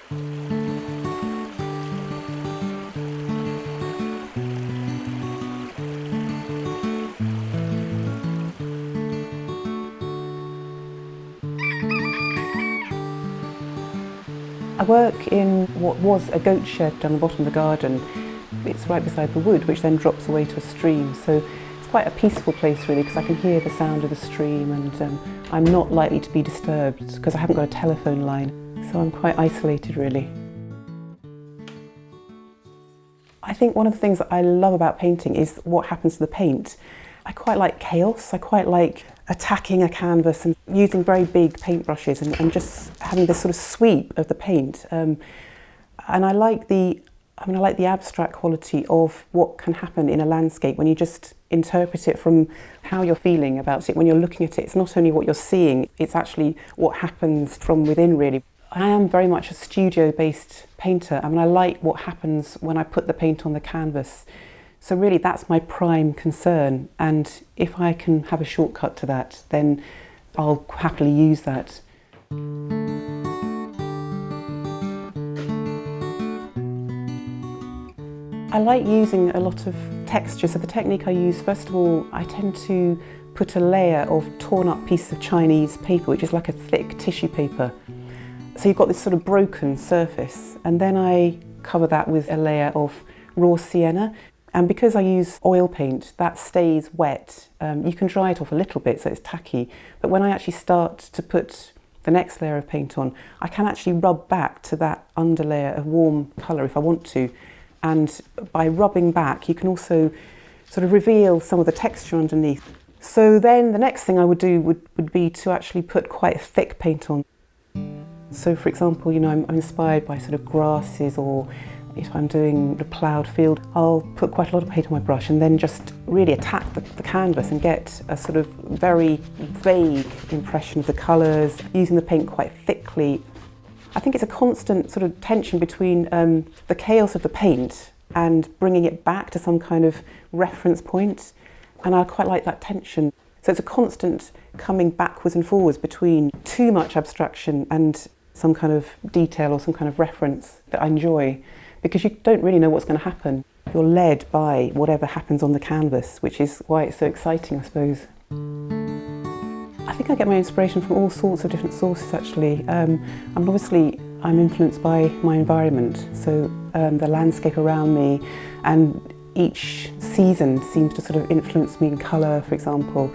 I work in what was a goat shed down the bottom of the garden. It's right beside the wood, which then drops away to a stream. So it's quite a peaceful place really, because I can hear the sound of the stream, and I'm not likely to be disturbed because I haven't got a telephone line. So I'm quite isolated really. I think one of the things that I love about painting is what happens to the paint. I quite like chaos. I quite like attacking a canvas and using very big paintbrushes and just having this sort of sweep of the paint. And I like the abstract quality of what can happen in a landscape when you just interpret it from how you're feeling about it. When you're looking at it, it's not only what you're seeing, it's actually what happens from within really. I am very much a studio-based painter. I mean, I like what happens when I put the paint on the canvas. So really that's my prime concern, and if I can have a shortcut to that, then I'll happily use that. I like using a lot of texture. So the technique I use, first of all, I tend to put a layer of torn up pieces of Chinese paper, which is like a thick tissue paper. So you've got this sort of broken surface, and then I cover that with a layer of raw sienna. And because I use oil paint, that stays wet. You can dry it off a little bit so it's tacky, but when I actually start to put the next layer of paint on, I can actually rub back to that underlayer of warm colour if I want to. And by rubbing back, you can also sort of reveal some of the texture underneath. So then the next thing I would do would be to actually put quite a thick paint on. So for example, you know, I'm inspired by sort of grasses, or if I'm doing the ploughed field, I'll put quite a lot of paint on my brush and then just really attack the canvas and get a sort of very vague impression of the colours, using the paint quite thickly. I think it's a constant sort of tension between the chaos of the paint and bringing it back to some kind of reference point, and I quite like that tension. So it's a constant coming backwards and forwards between too much abstraction and some kind of detail or some kind of reference that I enjoy, because you don't really know what's going to happen. You're led by whatever happens on the canvas, which is why it's so exciting, I suppose. I think I get my inspiration from all sorts of different sources actually. I'm influenced by my environment, so the landscape around me, and each season seems to sort of influence me in colour, for example.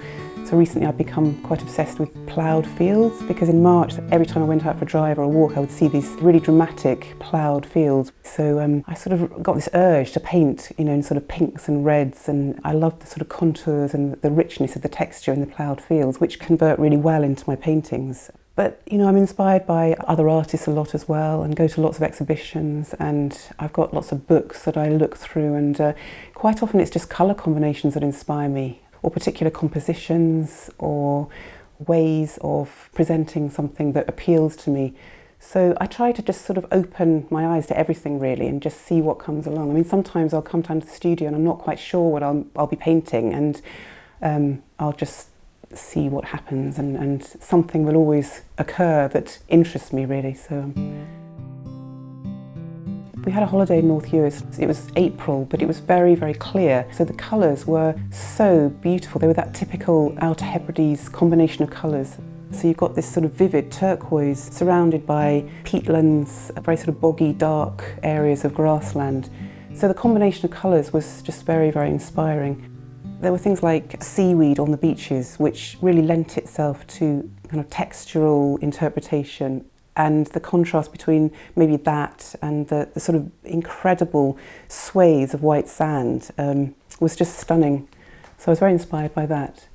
So recently I've become quite obsessed with ploughed fields, because in March, every time I went out for a drive or a walk, I would see these really dramatic ploughed fields. So I sort of got this urge to paint, you know, in sort of pinks and reds, and I love the sort of contours and the richness of the texture in the ploughed fields, which convert really well into my paintings. But, you know, I'm inspired by other artists a lot as well, and go to lots of exhibitions, and I've got lots of books that I look through, and quite often it's just colour combinations that inspire me, or particular compositions, or ways of presenting something that appeals to me. So I try to just sort of open my eyes to everything really, and just see what comes along. I mean, sometimes I'll come down to the studio and I'm not quite sure what I'll be painting, and I'll just see what happens, and something will always occur that interests me really. So we had a holiday in North Uist. It was April, but it was very, very clear. So the colours were so beautiful. They were that typical Outer Hebrides combination of colours. So you've got this sort of vivid turquoise surrounded by peatlands, very sort of boggy, dark areas of grassland. So the combination of colours was just very, very inspiring. There were things like seaweed on the beaches, which really lent itself to kind of textural interpretation. And the contrast between maybe that and the sort of incredible swathes of white sand was just stunning. So I was very inspired by that.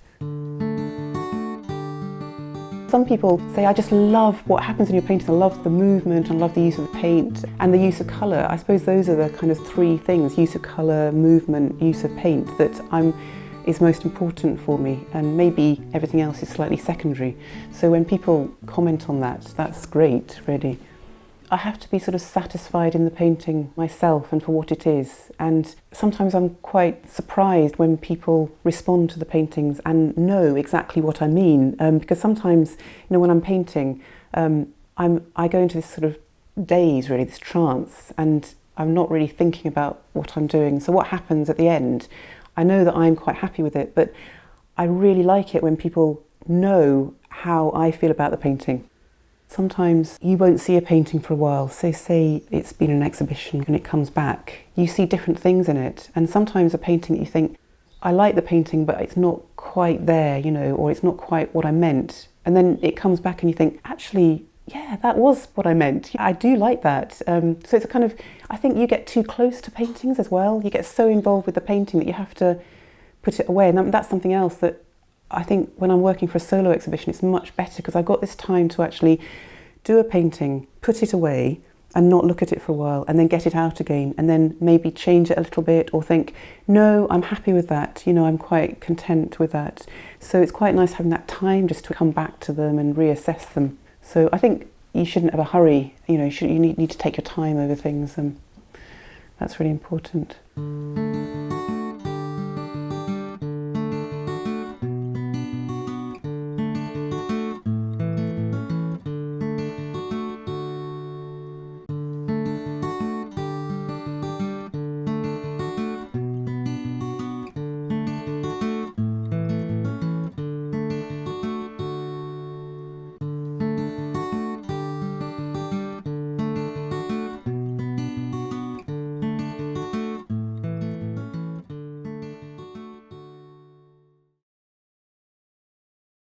Some people say, I just love what happens in your painting. I love the movement, I love the use of the paint and the use of colour. I suppose those are the kind of three things: use of colour, movement, use of paint, that is most important for me, and maybe everything else is slightly secondary. So when people comment on that, that's great, really. I have to be sort of satisfied in the painting myself and for what it is, and sometimes I'm quite surprised when people respond to the paintings and know exactly what I mean, because sometimes, you know, when I'm painting, I go into this sort of daze, really, this trance, and I'm not really thinking about what I'm doing. So what happens at the end, I know that I'm quite happy with it, but I really like it when people know how I feel about the painting. Sometimes you won't see a painting for a while, so say it's been an exhibition and it comes back, you see different things in it, and sometimes a painting that you think, I like the painting but it's not quite there, you know, or it's not quite what I meant, and then it comes back and you think, actually, yeah, that was what I meant. I do like that. So it's a kind of, I think you get too close to paintings as well. You get so involved with the painting that you have to put it away. And that's something else that I think when I'm working for a solo exhibition, it's much better because I've got this time to actually do a painting, put it away and not look at it for a while, and then get it out again, and then maybe change it a little bit or think, no, I'm happy with that. You know, I'm quite content with that. So it's quite nice having that time just to come back to them and reassess them. So I think you shouldn't have a hurry, you know, you need to take your time over things, and that's really important.